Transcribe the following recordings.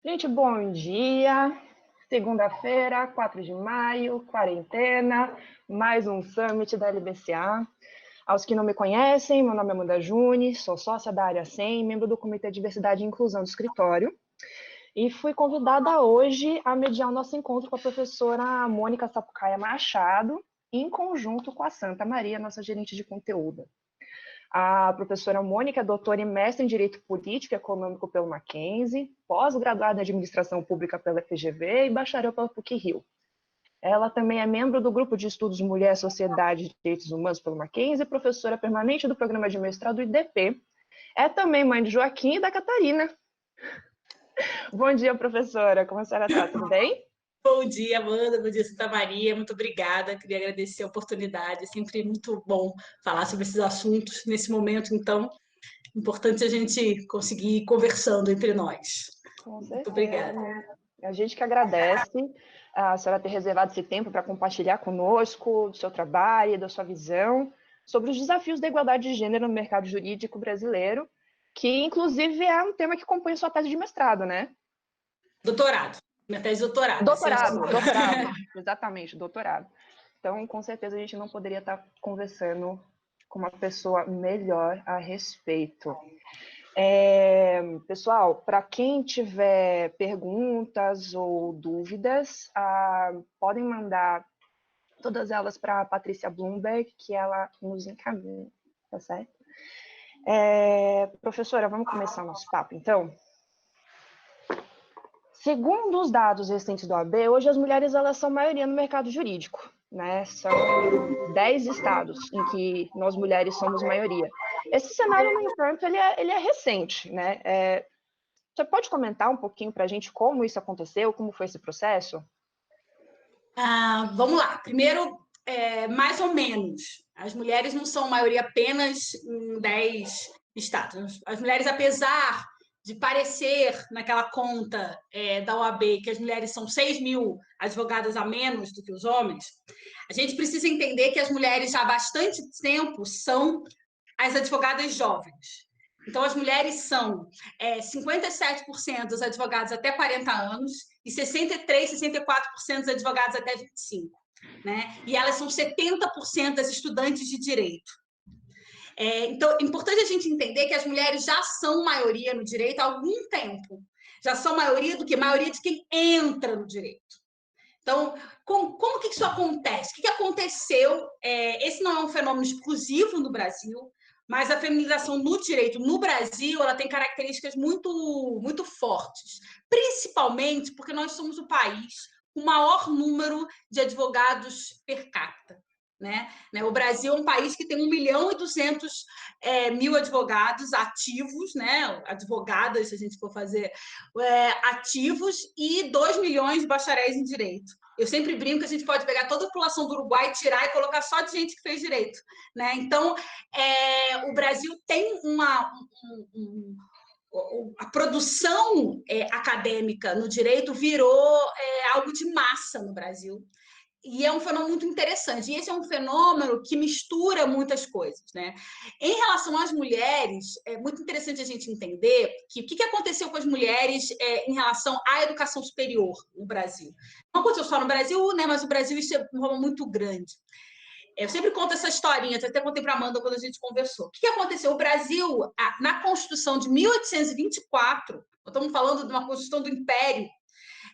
Gente, bom dia. Segunda-feira, 4 de maio, quarentena, mais um summit da LBCA. Aos que não me conhecem, meu nome é Amanda Juni, sou sócia da área 100, membro do Comitê de Diversidade e Inclusão do escritório, e fui convidada hoje a mediar o nosso encontro com a professora Mônica Sapucaia Machado, em conjunto com a Santa Maria, nossa gerente de conteúdo. A professora Mônica é doutora e mestre em Direito Político e Econômico pelo Mackenzie, pós-graduada em Administração Pública pela FGV e bacharel pela PUC-Rio. Ela também é membro do Grupo de Estudos Mulher, Sociedade e Direitos Humanos pelo Mackenzie, professora permanente do Programa de Mestrado do IDP. É também mãe de Joaquim e da Catarina. Bom dia, professora. Como a senhora está? Tudo bem? Bom dia, Amanda. Bom dia, Santa Maria. Muito obrigada. Queria agradecer a oportunidade. É sempre muito bom falar sobre esses assuntos nesse momento, então, importante a gente conseguir ir conversando entre nós. Com Muito certeza. obrigada. A gente que agradece a senhora ter reservado esse tempo para compartilhar conosco do seu trabalho e da sua visão sobre os desafios da igualdade de gênero no mercado jurídico brasileiro, que inclusive é um tema que compõe sua tese de mestrado, né? Doutorado. Minha tese de doutorado. Doutorado, exatamente, doutorado. Então, com certeza, a gente não poderia estar conversando com uma pessoa melhor a respeito. Pessoal, para quem tiver perguntas ou dúvidas, podem mandar todas elas para a Patrícia Bloomberg, que ela nos encaminha, tá certo? Professora, vamos começar o nosso papo, então? Segundo os dados recentes do AB, hoje as mulheres elas são maioria no mercado jurídico, né? São 10 estados em que nós mulheres somos maioria. Esse cenário, no entanto, ele é recente, né? Você pode comentar um pouquinho para a gente como isso aconteceu, como foi esse processo? Vamos lá. Primeiro, mais ou menos. As mulheres não são maioria apenas em 10 estados. As mulheres, apesar de parecer naquela conta da OAB que as mulheres são 6.000 advogadas a menos do que os homens, a gente precisa entender que as mulheres já há bastante tempo são as advogadas jovens. Então, as mulheres são 57% dos advogados até 40 anos e 63%, 64% dos advogados até 25. Né? E elas são 70% das estudantes de direito. Então, é importante a gente entender que as mulheres já são maioria no direito há algum tempo. Já são maioria do que? Maioria de quem entra no direito. Então, como que isso acontece? O que aconteceu? Esse não é um fenômeno exclusivo no Brasil, mas a feminização no direito no Brasil ela tem características muito, muito fortes, principalmente porque nós somos o país com o maior número de advogados per capita. Né? O Brasil é um país que tem 1.200.000 advogados ativos, né? Advogadas, se a gente for fazer ativos, e 2 milhões de bacharéis em direito. Eu sempre brinco que a gente pode pegar toda a população do Uruguai, tirar e colocar só de gente que fez direito. Né? Então, o Brasil tem a produção acadêmica no direito virou algo de massa no Brasil. E é um fenômeno muito interessante. E esse é um fenômeno que mistura muitas coisas. Né? Em relação às mulheres, é muito interessante a gente entender que o que aconteceu com as mulheres em relação à educação superior no Brasil. Não aconteceu só no Brasil, né? Mas o Brasil isso é uma forma muito grande. Eu sempre conto essa historinha, até contei para a Amanda quando a gente conversou. O que aconteceu? O Brasil, na Constituição de 1824, estamos falando de uma Constituição do Império,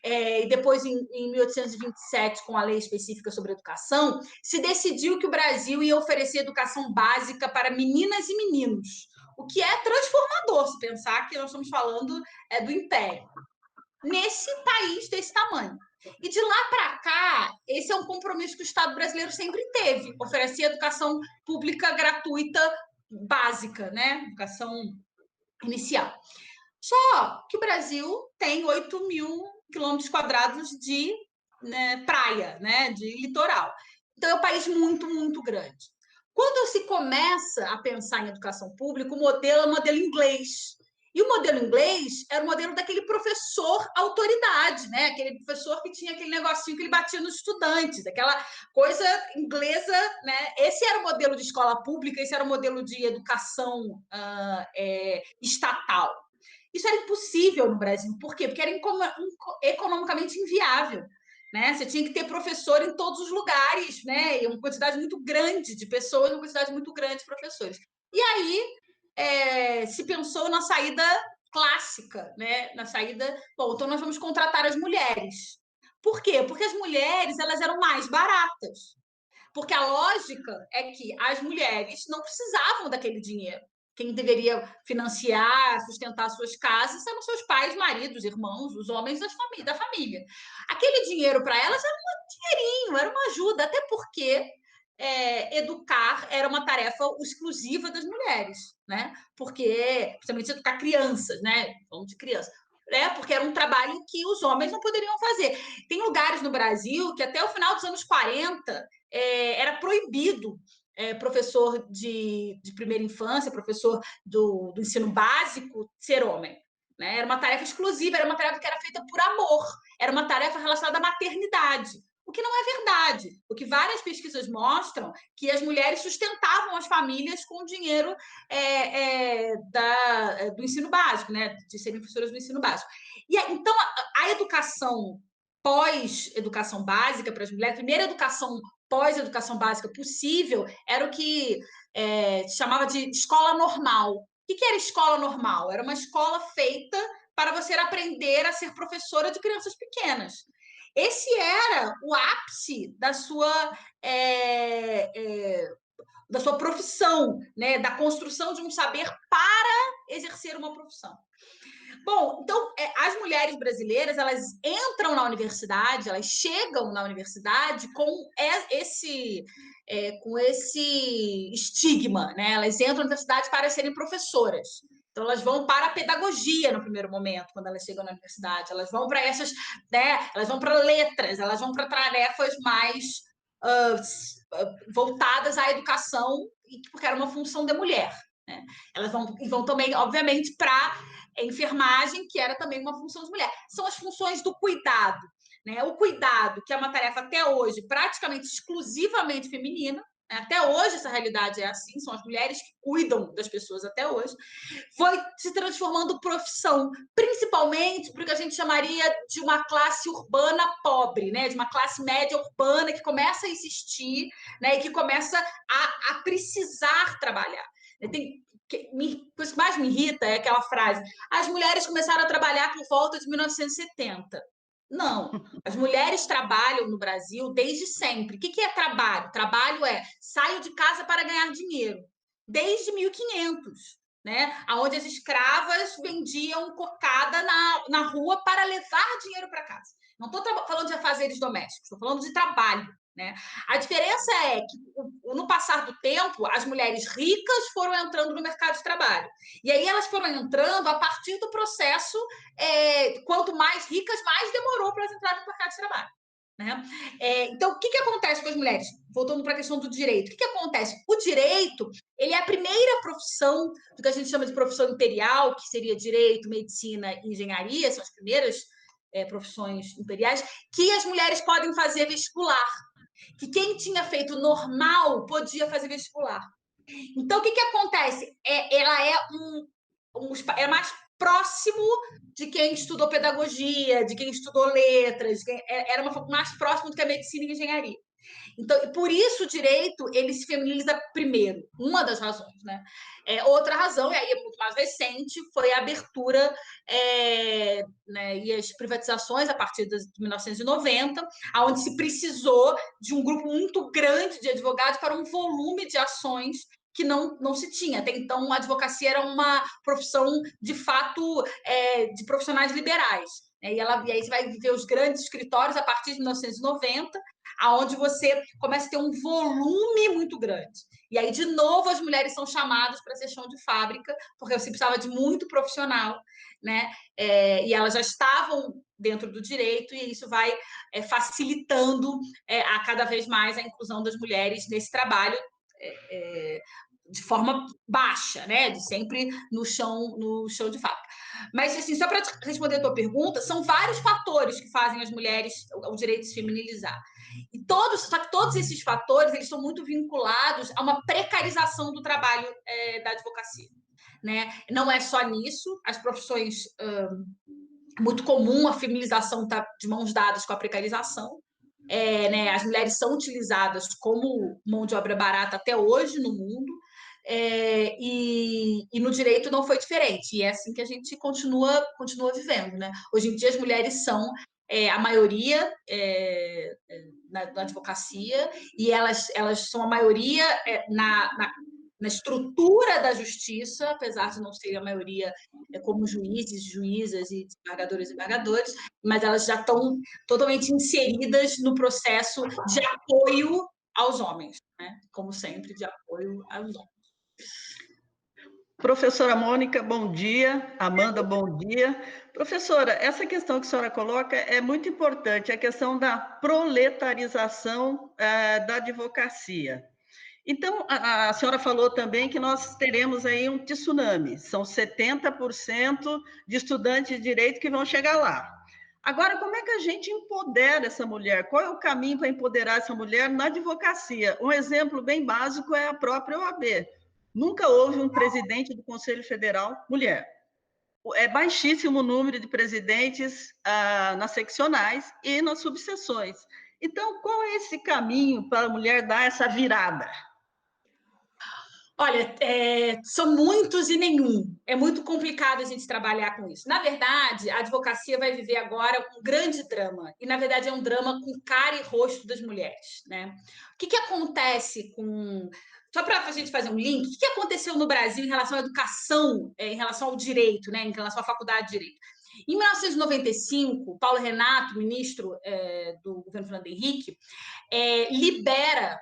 e depois, em 1827, com a lei específica sobre educação, se decidiu que o Brasil ia oferecer educação básica para meninas e meninos, o que é transformador, se pensar que nós estamos falando do Império, nesse país desse tamanho. E de lá para cá, esse é um compromisso que o Estado brasileiro sempre teve, oferecer educação pública gratuita básica, né? Educação inicial. Só que o Brasil tem 8.000 quilômetros quadrados de praia, né, de litoral. Então, é um país muito, muito grande. Quando se começa a pensar em educação pública, o modelo é o modelo inglês. E o modelo inglês era o modelo daquele professor autoridade, né? Aquele professor que tinha aquele negocinho que ele batia nos estudantes, aquela coisa inglesa, né? Esse era o modelo de escola pública, esse era o modelo de educação estatal. Isso era impossível no Brasil. Por quê? Porque era economicamente inviável. Né? Você tinha que ter professor em todos os lugares, né? E uma quantidade muito grande de pessoas, uma quantidade muito grande de professores. E aí se pensou na saída clássica, né? Na saída, bom, então nós vamos contratar as mulheres. Por quê? Porque as mulheres elas eram mais baratas. Porque a lógica é que as mulheres não precisavam daquele dinheiro. Quem deveria financiar, sustentar suas casas eram seus pais, maridos, irmãos, os homens da família. Aquele dinheiro para elas era um dinheirinho, era uma ajuda, até porque educar era uma tarefa exclusiva das mulheres, né? Porque, principalmente educar crianças, né? Falando de criança. Porque era um trabalho que os homens não poderiam fazer. Tem lugares no Brasil que até o final dos anos 40 era proibido professor de primeira infância, professor do ensino básico, ser homem. Né? Era uma tarefa exclusiva, era uma tarefa que era feita por amor, era uma tarefa relacionada à maternidade. O que não é verdade. O que várias pesquisas mostram que as mulheres sustentavam as famílias com o dinheiro do ensino básico, né? De serem professoras do ensino básico. Então, a educação pós-educação básica para as mulheres, a primeira educação pós-educação básica possível era o que chamava de escola normal. O que era escola normal? Era uma escola feita para você aprender a ser professora de crianças pequenas. Esse era o ápice da sua profissão, né? Da construção de um saber para exercer uma profissão. Bom, então, as mulheres brasileiras, elas entram na universidade, elas chegam na universidade com esse estigma, né? Elas entram na universidade para serem professoras. Então, elas vão para a pedagogia no primeiro momento, quando elas chegam na universidade. Elas vão para essas, né? Elas vão para letras, elas vão para tarefas mais voltadas à educação, porque era uma função da mulher. Né? Elas vão também, obviamente, para enfermagem, que era também uma função de mulher. São as funções do cuidado. Né? O cuidado, que é uma tarefa até hoje praticamente exclusivamente feminina, né? Até hoje essa realidade é assim, são as mulheres que cuidam das pessoas até hoje, foi se transformando profissão, principalmente porque a gente chamaria de uma classe urbana pobre, né? De uma classe média urbana que começa a existir, né? E que começa a precisar trabalhar. Tem, a coisa que mais me irrita é aquela frase: as mulheres começaram a trabalhar por volta de 1970. Não, as mulheres trabalham no Brasil desde sempre. O que é trabalho? Trabalho é saio de casa para ganhar dinheiro. Desde 1500, né? Onde as escravas vendiam cocada na rua para levar dinheiro para casa. Não estou falando de afazeres domésticos, estou falando de trabalho. Né? A diferença é que, no passar do tempo, as mulheres ricas foram entrando no mercado de trabalho. E aí elas foram entrando a partir do processo, quanto mais ricas, mais demorou para elas entrarem no mercado de trabalho. Né? Então, o que acontece com as mulheres? Voltando para a questão do direito. O que acontece? O direito ele é a primeira profissão do que a gente chama de profissão imperial, que seria direito, medicina e engenharia, são as primeiras profissões imperiais, que as mulheres podem fazer vestibular. Que quem tinha feito normal podia fazer vestibular. Então, o que acontece? Ela é mais próximo de quem estudou pedagogia, de quem estudou letras, era mais próximo do que a medicina e a engenharia. Então, e por isso o direito ele se feminiliza primeiro, uma das razões, né? Outra razão, e aí é muito mais recente, foi a abertura né, e as privatizações a partir de 1990, onde se precisou de um grupo muito grande de advogados para um volume de ações que não se tinha. Até então, a advocacia era uma profissão, de fato, de profissionais liberais. E aí você vai ver os grandes escritórios a partir de 1990, aonde você começa a ter um volume muito grande. E aí, de novo, as mulheres são chamadas para ser chão de fábrica, porque você precisava de muito profissional, né? E elas já estavam dentro do direito, e isso vai facilitando a cada vez mais a inclusão das mulheres nesse trabalho de forma baixa, né? De sempre no chão de fábrica. Mas, assim, só para responder a tua pergunta, são vários fatores que fazem as mulheres o direito de se feminilizar. Só que todos esses fatores eles estão muito vinculados a uma precarização do trabalho da advocacia. né? Não é só nisso, as profissões muito comum, a feminização está de mãos dadas com a precarização. Né, as mulheres são utilizadas como mão de obra barata até hoje no mundo, e no direito não foi diferente. E é assim que a gente continua vivendo. Né? Hoje em dia, as mulheres são a maioria na advocacia, e elas são a maioria na estrutura da justiça, apesar de não serem a maioria como juízes, juízas e desembargadores e desembargadores, mas elas já estão totalmente inseridas no processo de apoio aos homens, né? Como sempre, de apoio aos homens. Professora Mônica, bom dia. Amanda, bom dia. Professora, essa questão que a senhora coloca é muito importante, a questão da proletarização da advocacia. Então, a senhora falou também que nós teremos aí um tsunami, são 70% de estudantes de direito que vão chegar lá. Agora, como é que a gente empodera essa mulher? Qual é o caminho para empoderar essa mulher na advocacia? Um exemplo bem básico é a própria OAB. Nunca houve um presidente do Conselho Federal mulher. É baixíssimo o número de presidentes nas seccionais e nas subseções. Então, qual é esse caminho para a mulher dar essa virada? Olha, são muitos e nenhum. É muito complicado a gente trabalhar com isso. Na verdade, a advocacia vai viver agora um grande drama. E, na verdade, é um drama com cara e rosto das mulheres. Né? O que acontece com... Só para a gente fazer um link, o que aconteceu no Brasil em relação à educação, em relação ao direito, né? Em relação à faculdade de direito? Em 1995, Paulo Renato, ministro do governo Fernando Henrique, libera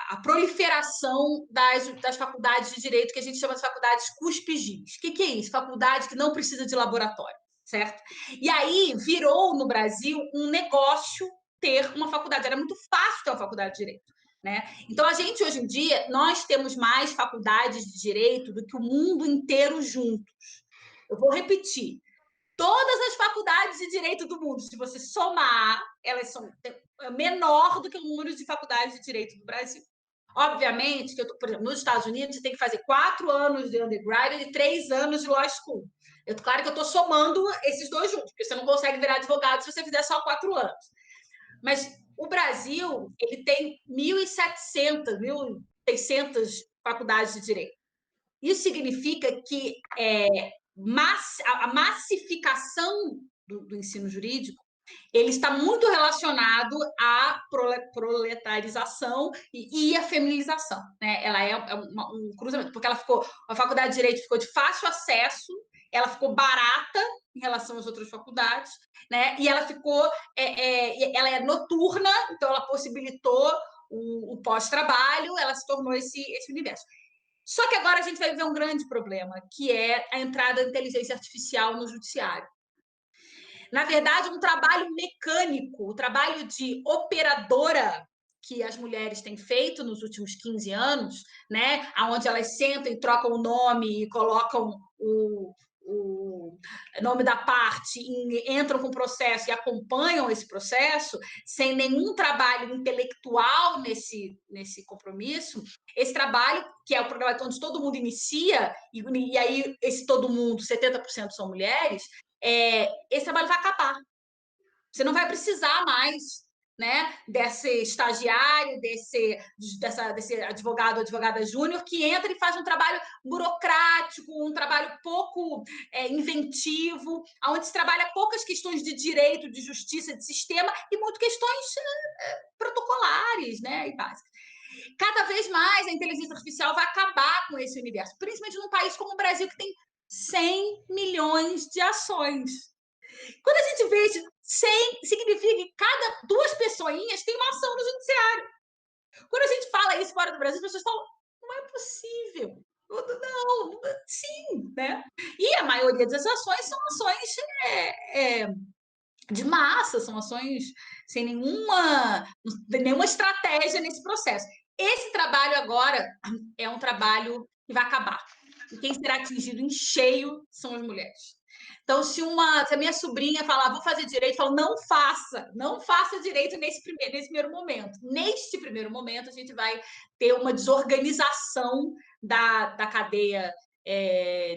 a proliferação das faculdades de direito, que a gente chama de faculdades cuspigis. O que é isso? Faculdade que não precisa de laboratório, certo? E aí virou no Brasil um negócio ter uma faculdade. Era muito fácil ter uma faculdade de direito. Né? Então, a gente, hoje em dia, nós temos mais faculdades de direito do que o mundo inteiro juntos. Eu vou repetir. Todas as faculdades de direito do mundo, se você somar, elas são menor do que o número de faculdades de direito do Brasil. Obviamente, que por exemplo, nos Estados Unidos, você tem que fazer 4 anos de undergraduate e 3 anos de law school. Claro que eu estou somando esses dois juntos, porque você não consegue virar advogado se você fizer só 4 anos. Mas o Brasil, ele tem 1.700, 1.600 faculdades de direito. Isso significa que a massificação do ensino jurídico ele está muito relacionado à proletarização e à feminização. Né? Ela é um cruzamento, porque a faculdade de Direito ficou de fácil acesso, ela ficou barata em relação às outras faculdades, né? E ela ficou, ela é noturna, então ela possibilitou o pós-trabalho, ela se tornou esse universo. Só que agora a gente vai viver um grande problema, que é a entrada da inteligência artificial no judiciário. Na verdade, um trabalho mecânico, o trabalho de operadora que as mulheres têm feito nos últimos 15 anos, né, onde elas sentam e trocam o nome e colocam o nome da parte, entram com o processo e acompanham esse processo, sem nenhum trabalho intelectual nesse compromisso, esse trabalho, que é o programa onde todo mundo inicia, e aí esse todo mundo, 70% são mulheres, esse trabalho vai acabar. Você não vai precisar mais, né, desse estagiário, desse advogado ou advogada júnior que entra e faz um trabalho burocrático, um trabalho pouco inventivo, onde se trabalha poucas questões de direito, de justiça, de sistema e muito questões protocolares, né, e básicas. Cada vez mais a inteligência artificial vai acabar com esse universo, principalmente num país como o Brasil, que tem 100 milhões de ações. Quando a gente vê isso, 100 significa que cada 2 pessoinhas tem uma ação no judiciário. Quando a gente fala isso fora do Brasil, as pessoas falam, não é possível. Não, sim, né? E a maioria das ações são ações de massa, são ações sem nenhuma estratégia nesse processo. Esse trabalho agora é um trabalho que vai acabar. E quem será atingido em cheio são as mulheres. Então, se a minha sobrinha falar, vou fazer direito, eu falo, não faça direito nesse primeiro momento. Neste primeiro momento, a gente vai ter uma desorganização da cadeia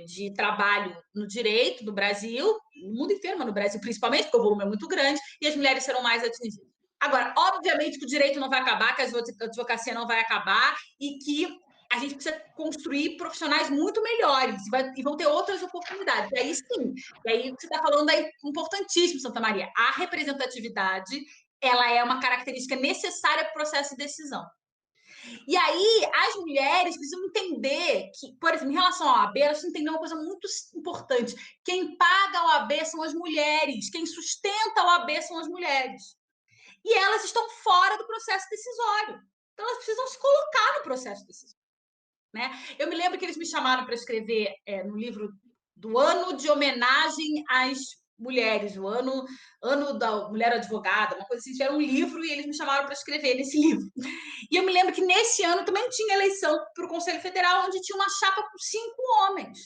de trabalho no direito do Brasil, no mundo inteiro, mas no Brasil principalmente, porque o volume é muito grande, e as mulheres serão mais atingidas. Agora, obviamente que o direito não vai acabar, que a advocacia não vai acabar, e que a gente precisa construir profissionais muito melhores e vão ter outras oportunidades. E aí sim, e aí você está falando é importantíssimo, Santa Maria. A representatividade, ela é uma característica necessária para o processo de decisão. E aí, as mulheres precisam entender que, por exemplo, em relação ao OAB, elas precisam entender uma coisa muito importante. Quem paga a OAB são as mulheres, quem sustenta a OAB são as mulheres. E elas estão fora do processo decisório. Então, elas precisam se colocar no processo decisório. Né? Eu me lembro que eles me chamaram para escrever no livro do ano de homenagem às mulheres, o ano da mulher advogada, uma coisa assim, era um livro e eles me chamaram para escrever nesse livro. E eu me lembro que nesse ano também tinha eleição para o Conselho Federal, onde tinha uma chapa com 5 homens.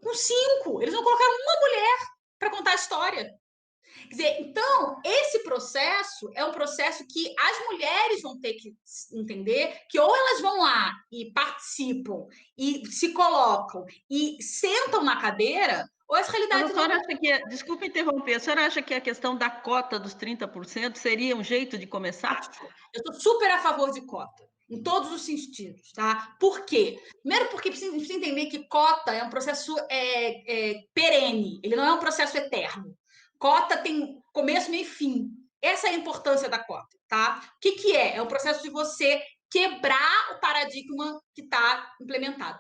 Com 5! Eles não colocaram uma mulher para contar a história. Quer dizer, então, esse processo é um processo que as mulheres vão ter que entender que ou elas vão lá e participam e se colocam e sentam na cadeira, ou as realidades... A senhora acha que, desculpa interromper, a senhora acha que a questão da cota dos 30% seria um jeito de começar? Eu estou super a favor de cota, em todos os sentidos, tá? Por quê? Primeiro porque precisa entender que cota é um processo perene, ele não é um processo eterno. Cota tem começo, meio e fim. Essa é a importância da cota, tá? O que é? É um processo de você quebrar o paradigma que está implementado.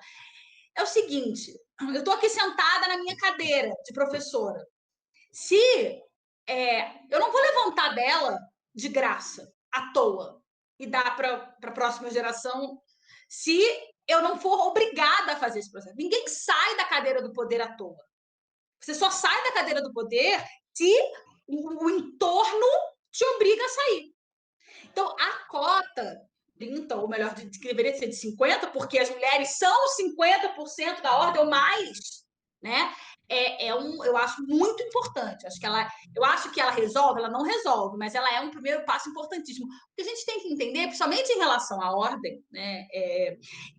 É o seguinte, eu estou aqui sentada na minha cadeira de professora. Se eu não vou levantar dela de graça, à toa, e dar para a próxima geração, se eu não for obrigada a fazer esse processo. Ninguém sai da cadeira do poder à toa. Você só sai da cadeira do poder se o entorno te obriga a sair. Então, a cota 30, ou melhor, deveria ser de 50%, porque as mulheres são 50% da ordem ou mais, né? Eu acho muito importante. Eu acho que ela resolve, ela não resolve, mas ela é um primeiro passo importantíssimo. O que a gente tem que entender, principalmente em relação à ordem, né,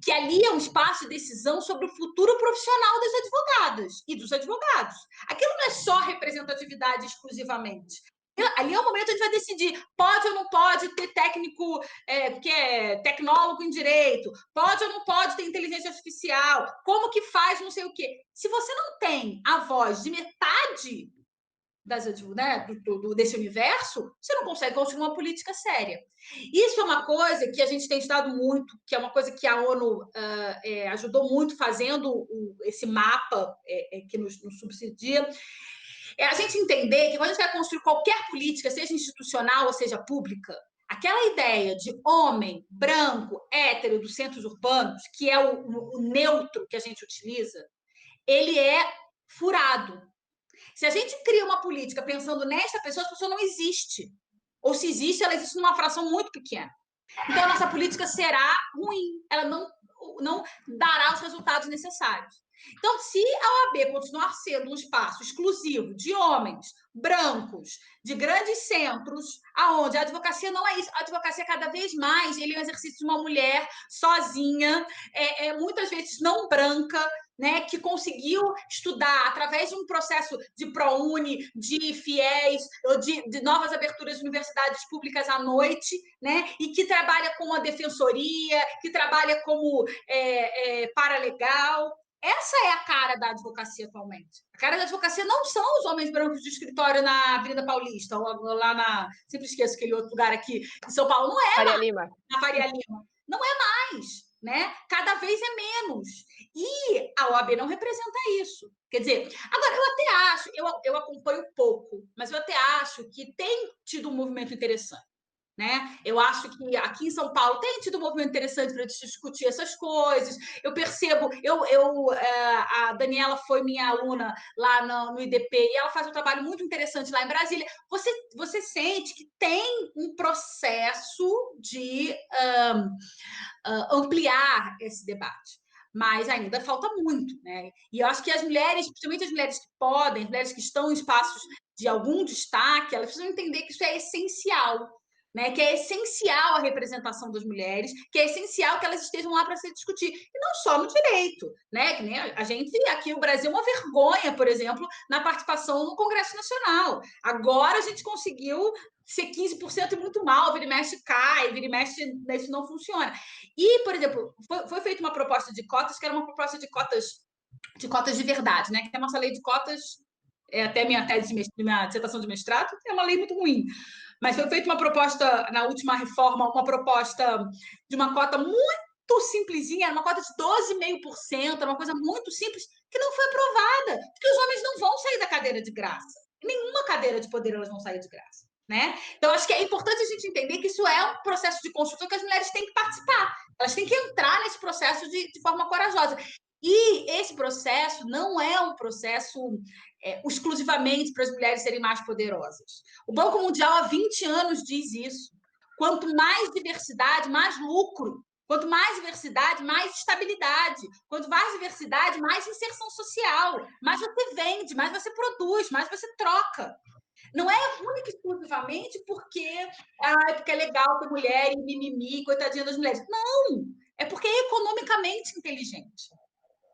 que ali é um espaço de decisão sobre o futuro profissional das advogadas e dos advogados. Aquilo não é só representatividade exclusivamente. Ali é o momento que a gente vai decidir, pode ou não pode ter técnico, que é tecnólogo em direito, pode ou não pode ter inteligência artificial, como que faz não sei o quê. Se você não tem a voz de metade desse universo, você não consegue construir uma política séria. Isso é uma coisa que a gente tem estudado muito, que é uma coisa que a ONU ajudou muito fazendo esse mapa que nos subsidia. É a gente entender que quando a gente vai construir qualquer política, seja institucional ou seja pública, aquela ideia de homem, branco, hétero dos centros urbanos, que é o neutro que a gente utiliza, ele é furado. Se a gente cria uma política pensando nesta pessoa, essa pessoa não existe. Ou se existe, ela existe numa fração muito pequena. Então, a nossa política será ruim. Ela não dará os resultados necessários. Então, se a OAB continuar sendo um espaço exclusivo de homens brancos, de grandes centros, aonde a advocacia não é isso, a advocacia cada vez mais ele é um exercício de uma mulher sozinha, muitas vezes não branca, né, que conseguiu estudar através de um processo de ProUni, de FIES, ou de novas aberturas de universidades públicas à noite, né, e que trabalha com a defensoria, que trabalha como paralegal. Essa é a cara da advocacia atualmente. A cara da advocacia não são os homens brancos de escritório na Avenida Paulista, ou lá na... Sempre esqueço aquele outro lugar aqui em São Paulo. Não é Faria Lima. Na Faria Lima. Não é mais, né? Cada vez é menos. E a OAB não representa isso. Quer dizer, agora, eu até acho, eu acompanho pouco, mas eu até acho que tem tido um movimento interessante. Né? Eu acho que aqui em São Paulo tem tido um movimento interessante para discutir essas coisas. Eu percebo, a Daniela foi minha aluna lá no IDP e ela faz um trabalho muito interessante lá em Brasília. Você sente que tem um processo de ampliar esse debate. Mas ainda falta muito, né? E eu acho que as mulheres, principalmente as mulheres que podem, as mulheres que estão em espaços de algum destaque, elas precisam entender que isso é essencial. né, que é essencial a representação das mulheres, que é essencial que elas estejam lá para se discutir. E não só no direito, né? Que nem a gente, aqui no Brasil, é uma vergonha, por exemplo, na participação no Congresso Nacional. Agora a gente conseguiu ser 15% e muito mal, vira e mexe cai, vira e mexe, isso não funciona. E, por exemplo, foi feita uma proposta de cotas, que era uma proposta de cotas de verdade, né? Que a nossa lei de cotas, até minha tese minha dissertação de mestrado, é uma lei muito ruim. Mas foi feita uma proposta, na última reforma, uma proposta de uma cota muito simplesinha, uma cota de 12,5%, era uma coisa muito simples, que não foi aprovada, porque os homens não vão sair da cadeira de graça. Nenhuma cadeira de poder elas vão sair de graça. Né? Então, acho que é importante a gente entender que isso é um processo de construção que as mulheres têm que participar. Elas têm que entrar nesse processo de forma corajosa. E esse processo não é um processo exclusivamente para as mulheres serem mais poderosas. O Banco Mundial há 20 anos diz isso. Quanto mais diversidade, mais lucro. Quanto mais diversidade, mais estabilidade. Quanto mais diversidade, mais inserção social. Mais você vende, mais você produz, mais você troca. Não é única e exclusivamente porque é legal ter mulher e mimimi, coitadinha das mulheres. Não! É porque é economicamente inteligente.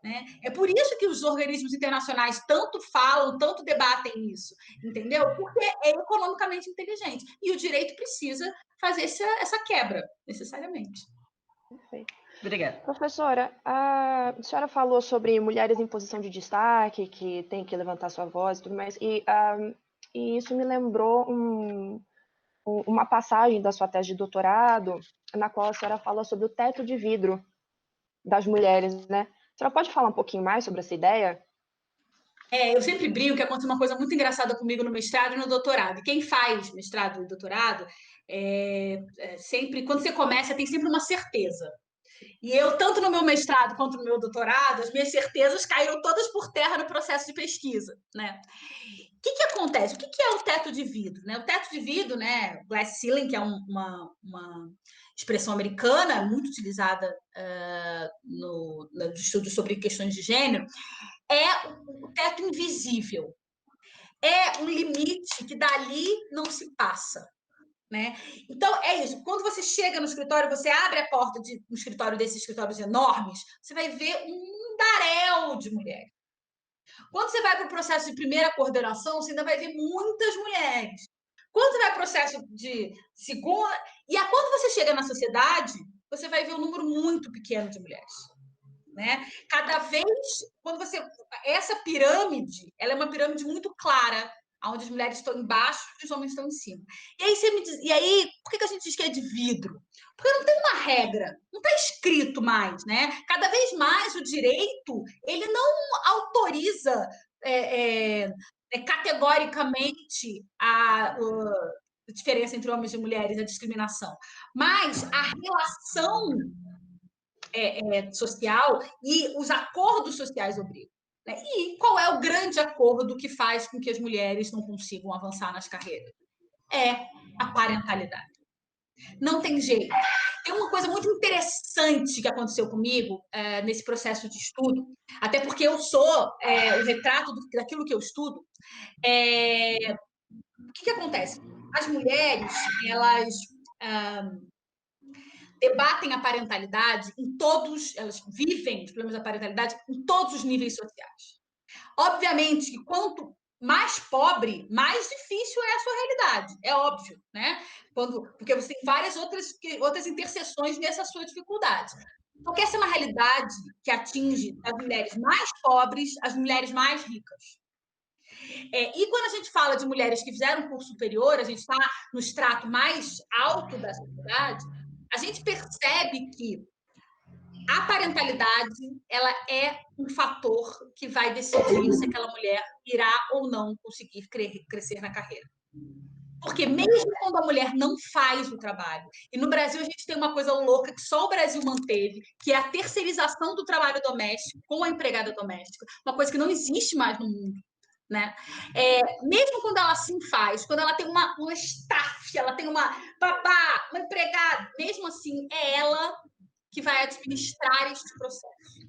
Né? É por isso que os organismos internacionais tanto falam, tanto debatem isso, entendeu? Porque é economicamente inteligente. E o direito precisa fazer essa quebra, necessariamente. Perfeito. Obrigada. Professora, a senhora falou sobre mulheres em posição de destaque, que tem que levantar sua voz e tudo mais, e isso me lembrou uma passagem da sua tese de doutorado, na qual a senhora fala sobre o teto de vidro das mulheres, né? A senhora pode falar um pouquinho mais sobre essa ideia? Eu sempre brinco que aconteceu uma coisa muito engraçada comigo no mestrado e no doutorado. E quem faz mestrado e doutorado, sempre, quando você começa, tem sempre uma certeza. E eu, tanto no meu mestrado quanto no meu doutorado, as minhas certezas caíram todas por terra no processo de pesquisa, né? O que acontece? O que é o teto de vidro? Né? O teto de vidro, né, glass ceiling, que é uma expressão americana muito utilizada no estudo sobre questões de gênero, é o teto invisível. É um limite que dali não se passa. Né? Então, é isso. Quando você chega no escritório, você abre a porta de um escritório desses escritórios enormes, você vai ver um mundaréu de mulheres. Quando você vai para o processo de primeira coordenação, você ainda vai ver muitas mulheres. Quando você vai para o processo de segunda... quando você chega na sociedade, você vai ver um número muito pequeno de mulheres. Né? Cada vez, essa pirâmide, ela é uma pirâmide muito clara, onde as mulheres estão embaixo e os homens estão em cima. E aí você me diz, por que a gente diz que é de vidro? Porque não tem uma regra, não está escrito mais, né? Cada vez mais o direito, ele não autoriza categoricamente a diferença entre homens e mulheres, a discriminação, mas a relação social e os acordos sociais obrigam. Né? E qual é o grande acordo que faz com que as mulheres não consigam avançar nas carreiras? É a parentalidade. Não tem jeito. Tem uma coisa muito interessante que aconteceu comigo nesse processo de estudo, até porque eu sou o retrato daquilo que eu estudo. O que acontece? As mulheres, elas debatem a parentalidade elas vivem os problemas da parentalidade em todos os níveis sociais. Obviamente que quanto mais pobre, mais difícil é a sua realidade, é óbvio, né? Porque você tem várias outras interseções nessa sua dificuldade. Porque essa é uma realidade que atinge as mulheres mais pobres, as mulheres mais ricas. E quando a gente fala de mulheres que fizeram curso superior, a gente está no extrato mais alto da sociedade, a gente percebe que a parentalidade ela é um fator que vai decidir se aquela mulher irá ou não conseguir crescer na carreira. Porque mesmo quando a mulher não faz o trabalho, e no Brasil a gente tem uma coisa louca que só o Brasil manteve, que é a terceirização do trabalho doméstico com a empregada doméstica, uma coisa que não existe mais no mundo. Né? Mesmo quando ela assim faz, quando ela tem uma staff, ela tem uma babá, uma empregada, mesmo assim é ela que vai administrar este processo.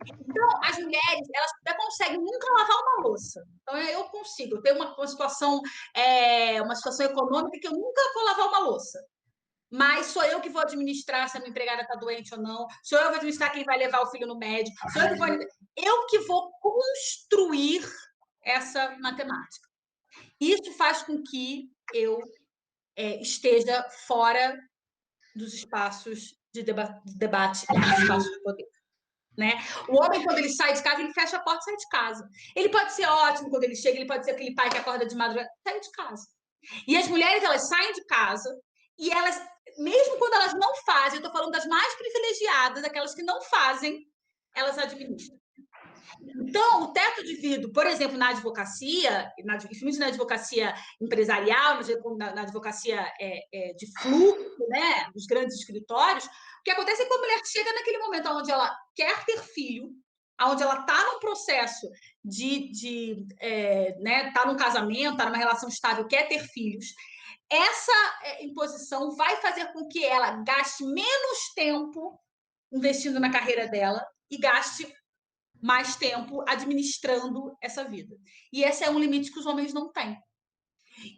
Então, as mulheres, elas até conseguem nunca lavar uma louça. Então, eu consigo. Eu tenho uma situação econômica que eu nunca vou lavar uma louça. Mas sou eu que vou administrar se a minha empregada está doente ou não. Sou eu que vou administrar quem vai levar o filho no médico. Eu que vou construir essa matemática. Isso faz com que eu esteja fora dos espaços de debate e dos espaços de poder. Né? O homem, quando ele sai de casa, ele fecha a porta e sai de casa. Ele pode ser ótimo quando ele chega, ele pode ser aquele pai que acorda de madrugada, sai de casa. E as mulheres, elas saem de casa e elas, mesmo quando elas não fazem, eu estou falando das mais privilegiadas, aquelas que não fazem, elas administram. Então, o teto de vidro, por exemplo, na advocacia, principalmente na advocacia empresarial, na advocacia de fluxo, né, dos grandes escritórios, o que acontece é que a mulher chega naquele momento onde ela quer ter filho, onde ela está num processo tá num casamento, está numa relação estável, quer ter filhos. Essa imposição vai fazer com que ela gaste menos tempo investindo na carreira dela e gaste mais tempo administrando essa vida. E esse é um limite que os homens não têm.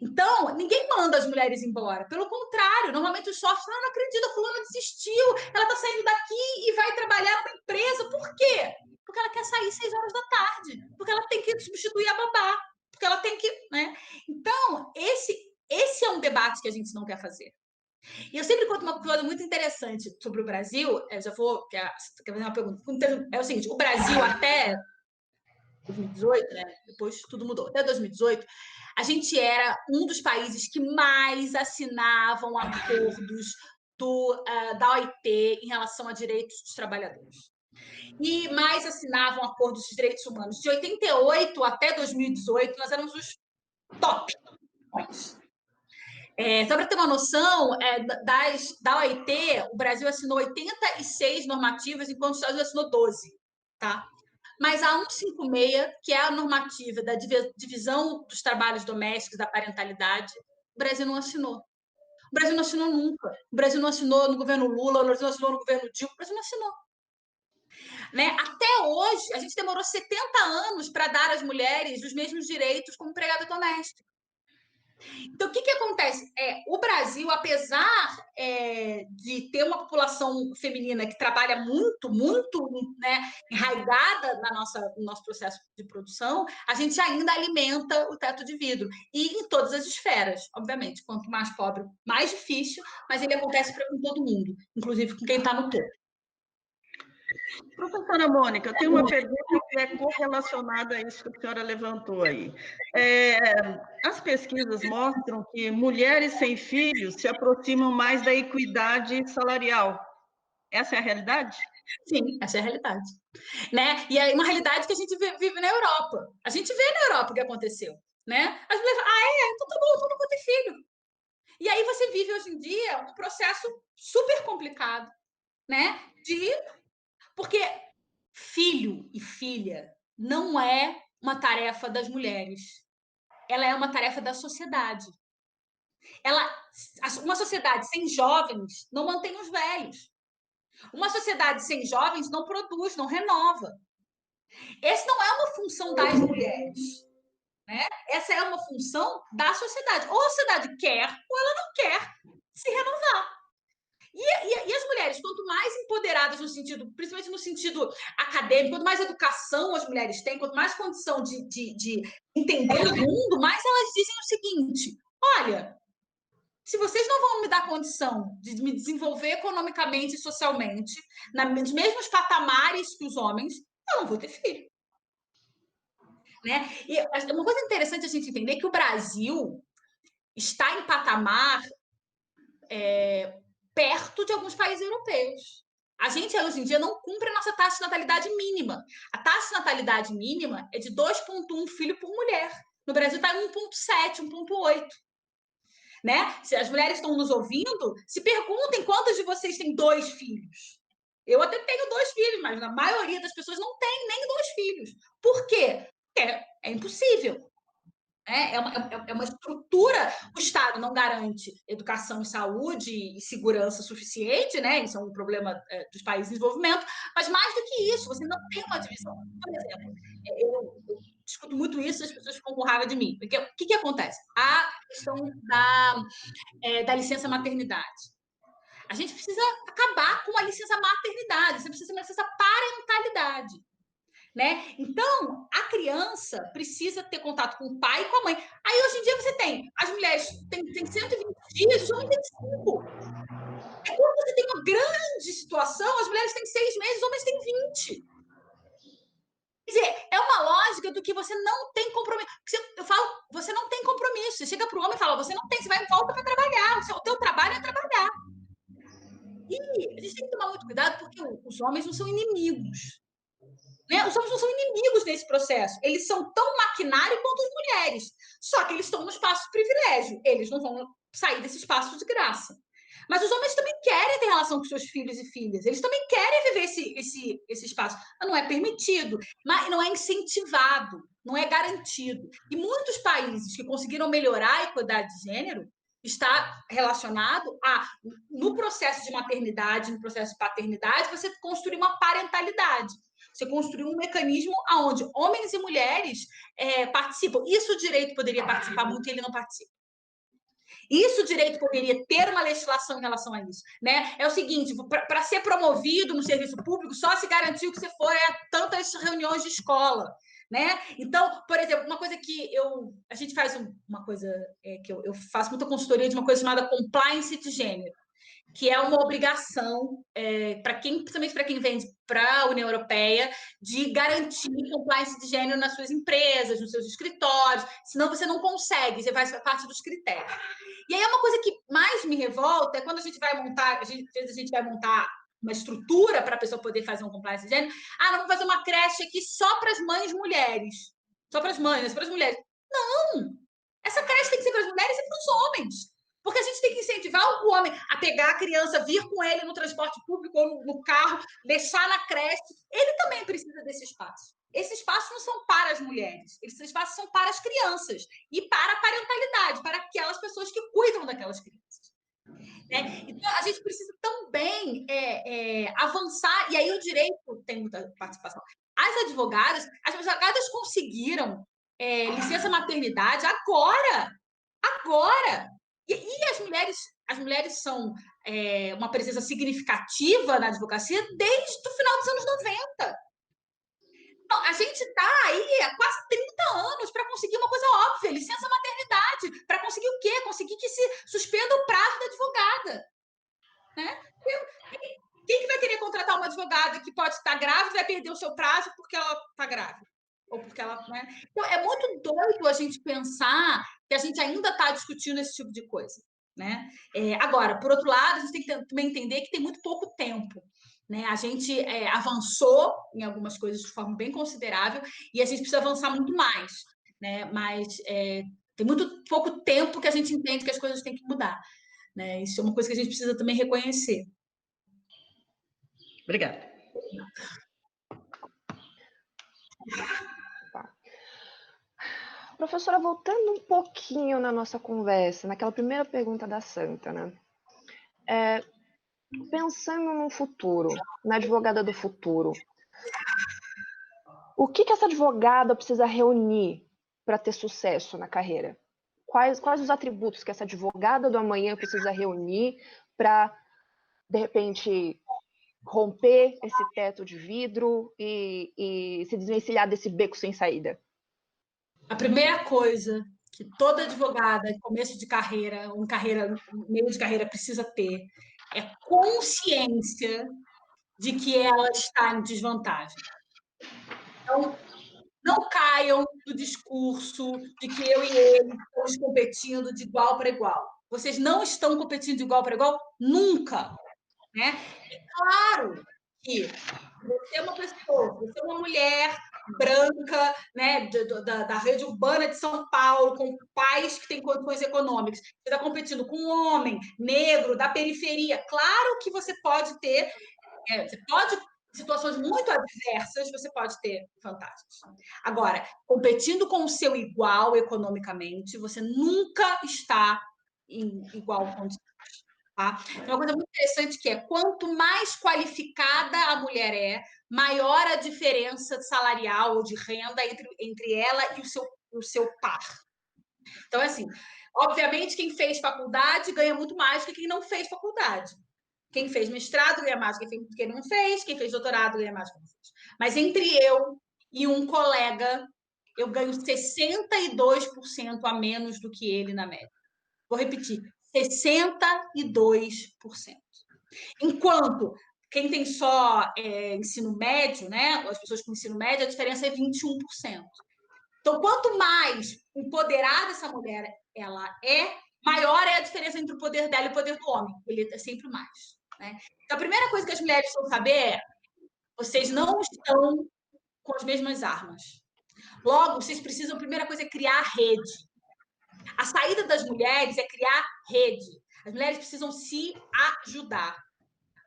Então, ninguém manda as mulheres embora. Pelo contrário, normalmente os sócios não acredito, a fulana desistiu, ela está saindo daqui e vai trabalhar numa empresa. Por quê? Porque ela quer sair 6 horas da tarde, porque ela tem que substituir a babá, porque ela tem que... Né? Então, esse é um debate que a gente não quer fazer. E eu sempre conto uma coisa muito interessante sobre o Brasil. Eu já vou... Quer fazer uma pergunta? É o seguinte, o Brasil até 2018, né? Depois tudo mudou. Até 2018, a gente era um dos países que mais assinavam acordos da OIT em relação a direitos dos trabalhadores. E mais assinavam acordos de direitos humanos. De 88 até 2018, nós éramos os top. Só para ter uma noção, da OIT, o Brasil assinou 86 normativas, enquanto os Estados Unidos assinou 12. Tá? Mas a 156, que é a normativa da divisão dos trabalhos domésticos, da parentalidade, o Brasil não assinou. O Brasil não assinou nunca. O Brasil não assinou no governo Lula, o Brasil não assinou no governo Dilma, o Brasil não assinou. Né? Até hoje, a gente demorou 70 anos para dar às mulheres os mesmos direitos como empregada doméstica. Então, o que acontece? O Brasil, apesar de ter uma população feminina que trabalha muito, muito, né, enraizada no nosso processo de produção, a gente ainda alimenta o teto de vidro. E em todas as esferas, obviamente. Quanto mais pobre, mais difícil, mas ele acontece com todo mundo, inclusive com quem está no topo. Professora Mônica, eu tenho uma pergunta que é correlacionada a isso que a senhora levantou aí. As pesquisas mostram que mulheres sem filhos se aproximam mais da equidade salarial. Essa é a realidade? Sim, essa é a realidade. Né? E é uma realidade que a gente vive na Europa. A gente vê na Europa o que aconteceu. Né? As mulheres falam, então tá bom, então não vou ter filho. E aí você vive hoje em dia um processo super complicado, né? Porque filho e filha não é uma tarefa das mulheres. Ela é uma tarefa da sociedade. Uma sociedade sem jovens não mantém os velhos. Uma sociedade sem jovens não produz, não renova. Essa não é uma função das mulheres. Né? Essa é uma função da sociedade. Ou a sociedade quer, ou ela não quer se renovar. E as mulheres, quanto mais empoderadas no sentido, principalmente no sentido acadêmico, quanto mais educação as mulheres têm, quanto mais condição de entender o mundo, mais elas dizem o seguinte: olha, se vocês não vão me dar condição de me desenvolver economicamente e socialmente, nos mesmos patamares que os homens, eu não vou ter filho. Né? E uma coisa interessante a gente entender é que o Brasil está em patamar perto de alguns países europeus. A gente, hoje em dia, não cumpre a nossa taxa de natalidade mínima. A taxa de natalidade mínima é de 2,1 filho por mulher. No Brasil está em 1,7, 1,8. Né? Se as mulheres estão nos ouvindo, se perguntem quantas de vocês têm 2 filhos. Eu até tenho 2 filhos, mas a maioria das pessoas não tem nem 2 filhos. Por quê? Porque é impossível. É uma estrutura estrutura, o Estado não garante educação e saúde e segurança suficiente, né? Isso é um problema dos países em desenvolvimento, mas mais do que isso, você não tem uma divisão. Por exemplo, eu discuto muito isso, as pessoas ficam com raiva de mim. Porque o que acontece? A questão da licença maternidade. A gente precisa acabar com a licença maternidade, você precisa ter uma licença parentalidade. Né? Então, a criança precisa ter contato com o pai e com a mãe. Aí, hoje em dia, você tem... As mulheres têm 120 dias, os homens têm 5. É quando você tem uma grande situação, as mulheres têm 6 meses, os homens têm 20. Quer dizer, é uma lógica do que você não tem compromisso. Eu falo, você não tem compromisso. Você chega para o homem e fala, você não tem, você vai em volta para trabalhar. O teu trabalho é trabalhar. E a gente tem que tomar muito cuidado, porque os homens não são inimigos. Né? Os homens não são inimigos nesse processo. Eles são tão maquinário quanto as mulheres. Só que eles estão no espaço de privilégio. Eles não vão sair desse espaço de graça. Mas os homens também querem ter relação com seus filhos e filhas. Eles também querem viver esse espaço. Mas não é permitido, mas não é incentivado, não é garantido. E muitos países que conseguiram melhorar a equidade de gênero está relacionado no processo de maternidade, no processo de paternidade, você construir uma parentalidade. Você construir um mecanismo onde homens e mulheres participam. Isso o direito poderia participar muito e ele não participa. Isso o direito poderia ter uma legislação em relação a isso. Né? É o seguinte, para ser promovido no serviço público, só se garantiu que você for a tantas reuniões de escola. Né? Então, por exemplo, uma coisa que a gente faz uma coisa que eu faço muita consultoria de uma coisa chamada compliance de gênero, que é uma obrigação principalmente para quem vende para a União Europeia, de garantir compliance de gênero nas suas empresas, nos seus escritórios, senão você não consegue, você faz parte dos critérios. E aí uma coisa que mais me revolta é quando a gente vai montar, às vezes a gente vai montar uma estrutura para a pessoa poder fazer um compliance de gênero. Não, vamos fazer uma creche aqui só para as mães mulheres. Só para as mães, para as mulheres. Não! Essa creche tem que ser para as mulheres e para os homens. Porque a gente tem que incentivar o homem a pegar a criança, vir com ele no transporte público ou no carro, deixar na creche. Ele também precisa desse espaço. Esses espaços não são para as mulheres, esses espaços são para as crianças e para a parentalidade, para aquelas pessoas que cuidam daquelas crianças. Né? Então, a gente precisa também avançar, e aí o direito tem muita participação. As advogadas conseguiram licença maternidade agora. E as mulheres são uma presença significativa na advocacia desde o final dos anos 90. Então, a gente está aí há quase 30 anos para conseguir uma coisa óbvia, licença maternidade, para conseguir o quê? Conseguir que se suspenda o prazo da advogada. Né? Quem que vai querer contratar uma advogada que pode estar grávida e vai perder o seu prazo porque ela está grávida? Ou porque ela... Né? Então, é muito doido a gente pensar que a gente ainda está discutindo esse tipo de coisa. Né? Agora, por outro lado, a gente tem que também entender que tem muito pouco tempo. Né? A gente avançou em algumas coisas de forma bem considerável e a gente precisa avançar muito mais. Né? Mas tem muito pouco tempo que a gente entende que as coisas têm que mudar. Né? Isso é uma coisa que a gente precisa também reconhecer. Obrigada. Professora, voltando um pouquinho na nossa conversa, naquela primeira pergunta da Santa, né? Pensando no futuro, na advogada do futuro, o que essa advogada precisa reunir para ter sucesso na carreira? Quais os atributos que essa advogada do amanhã precisa reunir para, de repente, romper esse teto de vidro e se desvencilhar desse beco sem saída? A primeira coisa que toda advogada em começo de carreira, ou meio de carreira, precisa ter é consciência de que ela está em desvantagem. Então, não caiam no discurso de que eu e ele estamos competindo de igual para igual. Vocês não estão competindo de igual para igual nunca. Né? É claro que você é uma pessoa, você é uma mulher branca, né, da rede urbana de São Paulo, com pais que têm condições econômicas. Você está competindo com um homem negro da periferia. Claro que você pode ter, você pode situações muito adversas, você pode ter vantagens. Agora, competindo com o seu igual economicamente, você nunca está em igual condição. Tá? Uma coisa muito interessante que é, quanto mais qualificada a mulher é, maior a diferença salarial ou de renda entre ela e o seu par. Então, assim, obviamente, quem fez faculdade ganha muito mais que quem não fez faculdade. Quem fez mestrado ganha mais que quem não fez, quem fez doutorado ganha mais que quem não fez. Mas entre eu e um colega, eu ganho 62% a menos do que ele na média. Vou repetir, 62%. Enquanto quem tem só ensino médio, né? As pessoas com ensino médio, a diferença é 21%. Então, quanto mais empoderada essa mulher ela é, maior é a diferença entre o poder dela e o poder do homem. Ele é sempre mais. Né? Então, a primeira coisa que as mulheres precisam saber é: vocês não estão com as mesmas armas. Logo, vocês precisam, a primeira coisa é criar rede. A saída das mulheres é criar rede. As mulheres precisam se ajudar.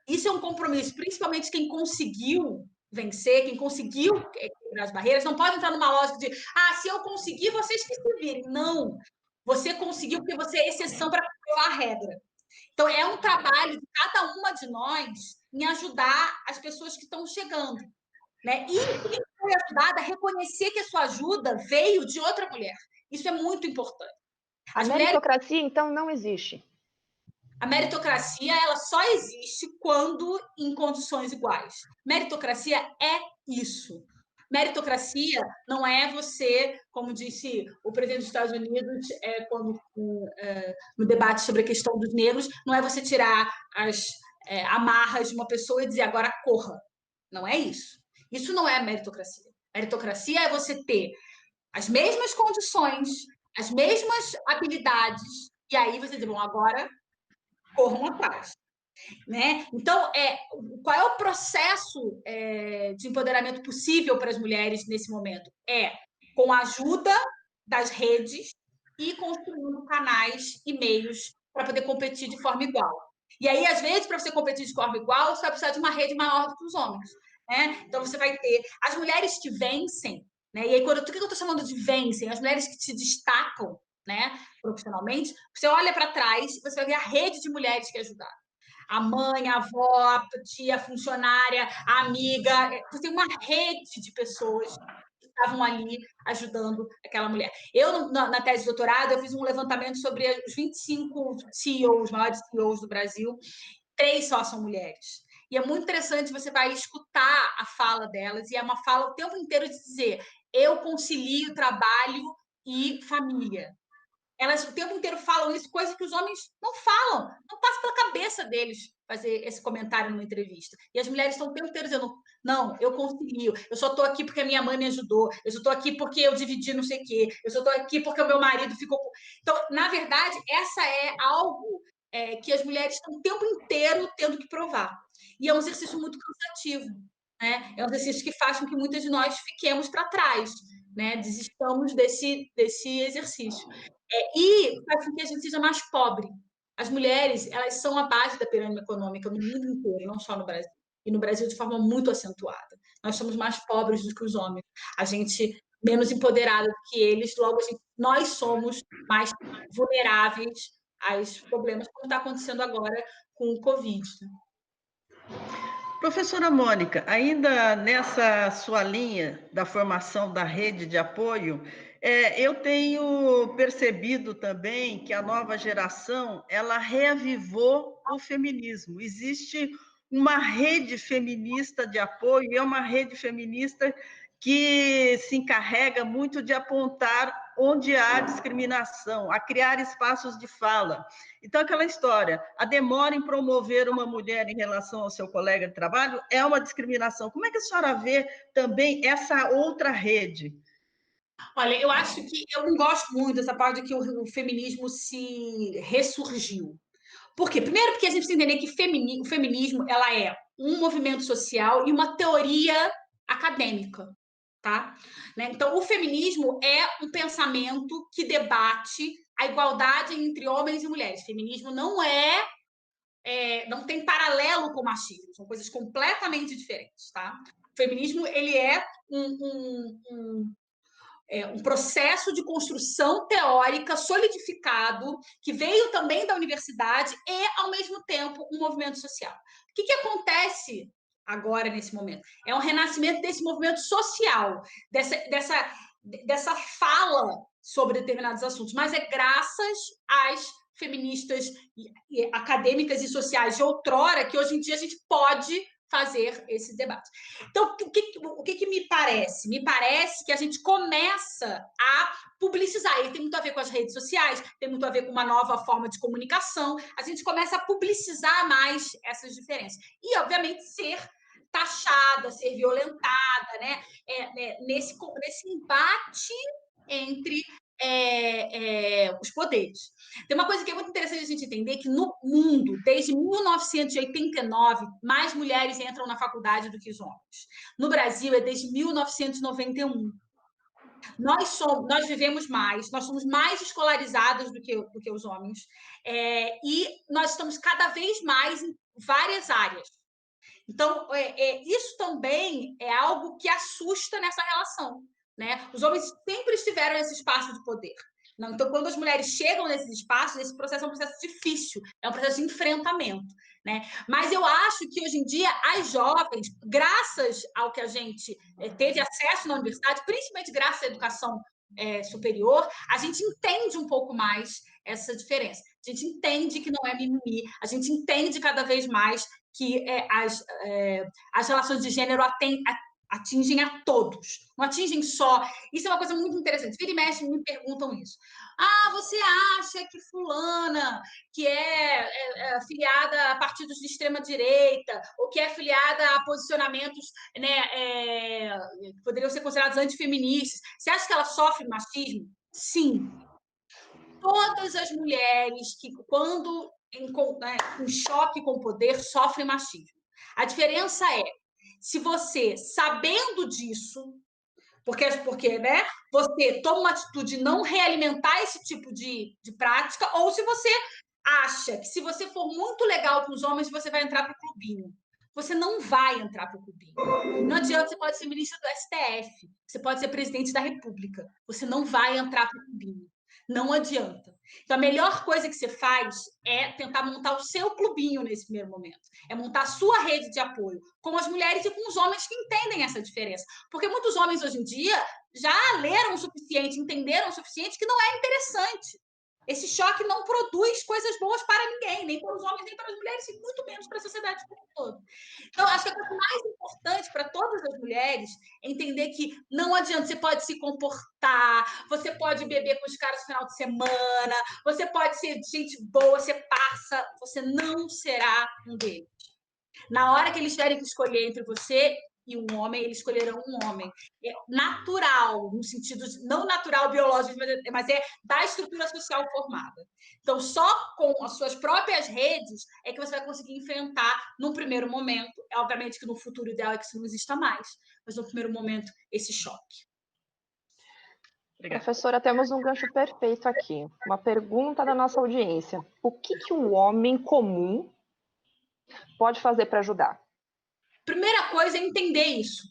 Isso é um compromisso, principalmente quem conseguiu vencer, quem conseguiu quebrar as barreiras, não pode entrar numa lógica de se eu conseguir, vocês que se virem. Não. Você conseguiu porque você é exceção para provar a regra. Então, é um trabalho de cada uma de nós em ajudar as pessoas que estão chegando. Né? E quem foi ajudada a reconhecer que a sua ajuda veio de outra mulher. Isso é muito importante. A meritocracia, então, não existe. A meritocracia ela só existe quando em condições iguais. Meritocracia é isso. Meritocracia não é você, como disse o presidente dos Estados Unidos no debate sobre a questão dos negros, não é você tirar as amarras de uma pessoa e dizer agora corra. Não é isso. Isso não é meritocracia. Meritocracia é você ter as mesmas condições, as mesmas habilidades, e aí você diz, bom, agora corram atrás. Né? Então, qual é o processo de empoderamento possível para as mulheres nesse momento? É com a ajuda das redes e construindo canais e meios para poder competir de forma igual. E aí, às vezes, para você competir de forma igual, você vai precisar de uma rede maior do que os homens. Né? Então, você vai ter as mulheres que vencem, né? E aí, o que eu estou chamando de vencem? As mulheres que se destacam, né, profissionalmente, você olha para trás, você vai ver a rede de mulheres que ajudaram. A mãe, a avó, a tia, a funcionária, a amiga. Você tem uma rede de pessoas que estavam ali ajudando aquela mulher. Eu, na tese de doutorado, eu fiz um levantamento sobre os 25 CEOs, maiores CEOs do Brasil. 3 só são mulheres. E é muito interessante, você vai escutar a fala delas, e é uma fala o tempo inteiro de dizer: eu concilio trabalho e família. Elas o tempo inteiro falam isso, coisa que os homens não falam, não passa pela cabeça deles fazer esse comentário numa entrevista. E as mulheres estão o tempo inteiro dizendo: não, eu concilio, eu só estou aqui porque a minha mãe me ajudou, eu só estou aqui porque eu dividi não sei o quê, eu só estou aqui porque o meu marido ficou. Então, na verdade, essa é algo que as mulheres estão o tempo inteiro tendo que provar. E é um exercício muito cansativo. Né? É um exercício que faz com que muitas de nós fiquemos para trás, né? Desistamos desse exercício. E faz com que a gente seja mais pobre. As mulheres, elas são a base da pirâmide econômica no mundo inteiro, não só no Brasil. E no Brasil de forma muito acentuada. Nós somos mais pobres do que os homens. A gente menos empoderada do que eles, logo nós somos mais vulneráveis aos problemas, como está acontecendo agora com o Covid. Professora Mônica, ainda nessa sua linha da formação da rede de apoio, eu tenho percebido também que a nova geração, ela reavivou o feminismo. Existe uma rede feminista de apoio, e é uma rede feminista que se encarrega muito de apontar onde há discriminação, a criar espaços de fala. Então, aquela história, a demora em promover uma mulher em relação ao seu colega de trabalho é uma discriminação. Como é que a senhora vê também essa outra rede? Olha, eu acho que eu não gosto muito dessa parte de que o feminismo se ressurgiu. Por quê? Primeiro porque a gente precisa entender que o feminismo ela é um movimento social e uma teoria acadêmica. Tá? Né? Então, o feminismo é um pensamento que debate a igualdade entre homens e mulheres. Feminismo não é não tem paralelo com o machismo, são coisas completamente diferentes, tá? O feminismo, ele é um processo de construção teórica solidificado, que veio também da universidade e, ao mesmo tempo, um movimento social. O que acontece agora, nesse momento? É um renascimento desse movimento social, dessa fala sobre determinados assuntos, mas é graças às feministas acadêmicas e sociais de outrora que hoje em dia a gente pode fazer esse debate. Então, o que me parece? Me parece que a gente começa a publicizar, e tem muito a ver com as redes sociais, tem muito a ver com uma nova forma de comunicação, a gente começa a publicizar mais essas diferenças. E, obviamente, ser taxada, ser violentada, né? Nesse embate entre os poderes. Tem uma coisa que é muito interessante a gente entender, que no mundo, desde 1989, mais mulheres entram na faculdade do que os homens. No Brasil, é desde 1991. Nós vivemos mais, nós somos mais escolarizadas do que os homens, e nós estamos cada vez mais em várias áreas. Então, isso também é algo que assusta nessa relação, né? Os homens sempre estiveram nesse espaço de poder. Não? Então, quando as mulheres chegam nesses espaços, esse processo é um processo difícil, é um processo de enfrentamento, né? Mas eu acho que, hoje em dia, as jovens, graças ao que a gente teve acesso na universidade, principalmente graças à educação superior, a gente entende um pouco mais essa diferença. A gente entende que não é mimimi, a gente entende cada vez mais que as relações de gênero atingem a todos, não atingem só. Isso é uma coisa muito interessante. Vira e mexe me perguntam isso. Você acha que fulana, que é filiada a partidos de extrema-direita, ou que é filiada a posicionamentos, né, que poderiam ser considerados antifeministas, você acha que ela sofre machismo? Sim. Todas as mulheres que, quando em choque com o poder, sofrem machismo. A diferença é, se você, sabendo disso, porque né, você toma uma atitude de não realimentar esse tipo de prática, ou se você acha que, se você for muito legal com os homens, você vai entrar para o clubinho. Você não vai entrar para o clubinho. Não adianta, você pode ser ministro do STF, você pode ser presidente da República, você não vai entrar para o clubinho. Não adianta. Então, a melhor coisa que você faz é tentar montar o seu clubinho nesse primeiro momento. É montar a sua rede de apoio com as mulheres e com os homens que entendem essa diferença. Porque muitos homens, hoje em dia, já leram o suficiente, entenderam o suficiente que não é interessante. Esse choque não produz coisas boas para ninguém, nem para os homens, nem para as mulheres, e muito menos para a sociedade como um todo. Então, acho que a coisa mais importante para todas as mulheres é entender que não adianta, você pode se comportar, você pode beber com os caras no final de semana, você pode ser gente boa, você passa, você não será um deles. Na hora que eles tiverem que escolher entre você e um homem, eles escolherão um homem. É natural, no sentido de, não natural biológico, mas é da estrutura social formada. Então, só com as suas próprias redes é que você vai conseguir enfrentar, num primeiro momento, obviamente que no futuro ideal é que isso não exista mais, mas no primeiro momento, esse choque. Obrigada. Professora, temos um gancho perfeito aqui. Uma pergunta da nossa audiência. O que um homem comum pode fazer para ajudar? Primeira coisa é entender isso.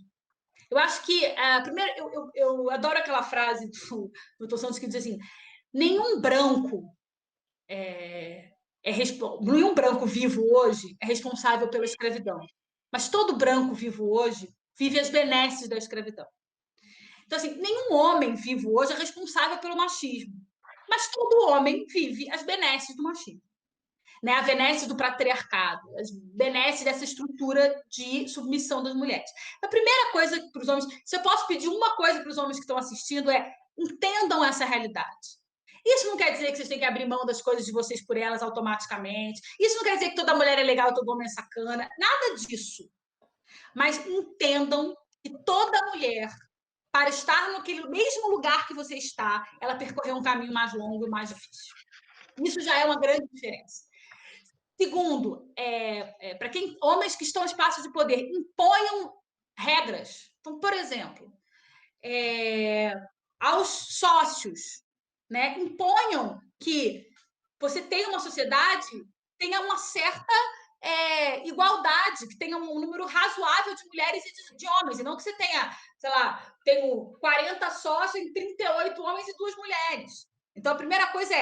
Eu acho que, primeiro, eu adoro aquela frase do Milton Santos que diz assim, nenhum branco nenhum branco vivo hoje é responsável pela escravidão. Mas todo branco vivo hoje vive as benesses da escravidão. Então, assim, nenhum homem vivo hoje é responsável pelo machismo. Mas todo homem vive as benesses do machismo. Né? A benesse do patriarcado, as benesses dessa estrutura de submissão das mulheres. A primeira coisa para os homens, se eu posso pedir uma coisa para os homens que estão assistindo, é entendam essa realidade. Isso não quer dizer que vocês têm que abrir mão das coisas de vocês por elas automaticamente. Isso não quer dizer que toda mulher é legal, todo homem é sacana. Nada disso. Mas entendam que toda mulher, para estar naquele mesmo lugar que você está, ela percorreu um caminho mais longo e mais difícil. Isso já é uma grande diferença. Segundo, para homens que estão em espaços de poder, imponham regras. Então, por exemplo, aos sócios, né, imponham que você tem uma sociedade tenha uma certa igualdade, que tenha um número razoável de mulheres e de homens, e não que você tenha, sei lá, tenho 40 sócios em 38 homens e 2 mulheres. Então, a primeira coisa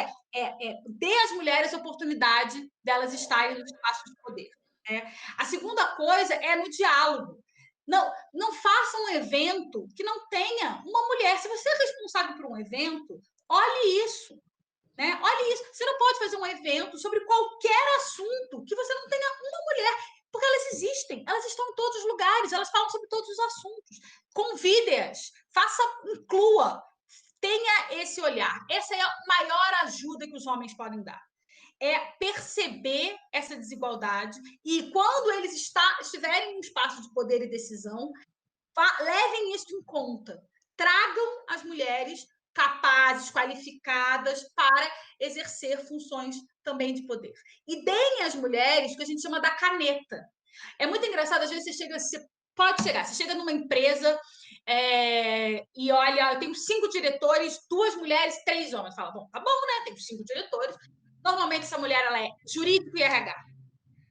dê às mulheres a oportunidade delas estarem no espaço de poder. Né? A segunda coisa é no diálogo. Não faça um evento que não tenha uma mulher. Se você é responsável por um evento, olhe isso. Né? Olhe isso. Você não pode fazer um evento sobre qualquer assunto que você não tenha uma mulher. Porque elas existem, elas estão em todos os lugares, elas falam sobre todos os assuntos. Convide-as, inclua, tenha esse olhar. Essa é a maior ajuda que os homens podem dar. É perceber essa desigualdade e, quando eles estiverem em um espaço de poder e decisão, levem isso em conta. Tragam as mulheres capazes, qualificadas para exercer funções também de poder. E deem às mulheres o que a gente chama da caneta. É muito engraçado, às vezes você chega numa empresa e olha, eu tenho 5 diretores, 2 mulheres, 3 homens. Fala, bom, tá bom, né? Tenho 5 diretores. Normalmente essa mulher ela é jurídico e RH.